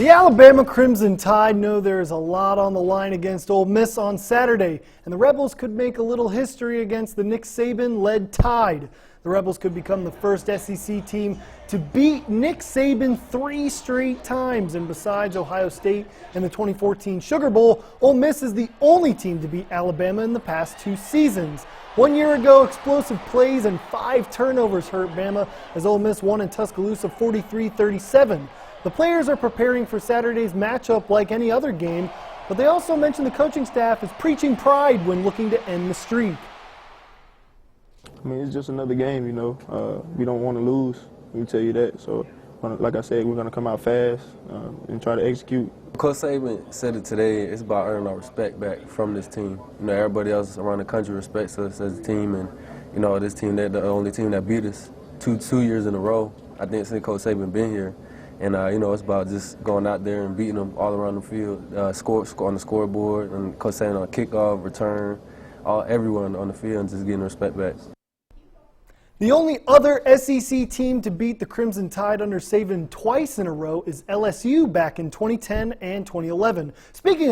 The Alabama Crimson Tide know there is a lot on the line against Ole Miss on Saturday, and the Rebels could make a little history against the Nick Saban-led Tide. The Rebels could become the first SEC team to beat Nick Saban 3 straight times, and besides Ohio State in the 2014 Sugar Bowl, Ole Miss is the only team to beat Alabama in the past 2 seasons. 1 year ago, explosive plays and 5 turnovers hurt Bama as Ole Miss won in Tuscaloosa 43-37. The players are preparing for Saturday's matchup like any other game, but they also mentioned the coaching staff is preaching pride when looking to end the streak. I mean, it's just another game, you know. We don't want to lose, we tell you that. So, like I said, we're going to come out fast and try to execute. Coach Saban said it today, it's about earning our respect back from this team. You know, everybody else around the country respects us as a team, and, you know, this team, they're the only team that beat us two years in a row, I think, since Coach Saban been here. And, you know, it's about just going out there and beating them all around the field, score on the scoreboard, and Coach Saban on kickoff, return, everyone on the field, and just getting respect back. The only other SEC team to beat the Crimson Tide under Saban twice in a row is LSU back in 2010 and 2011. Speaking of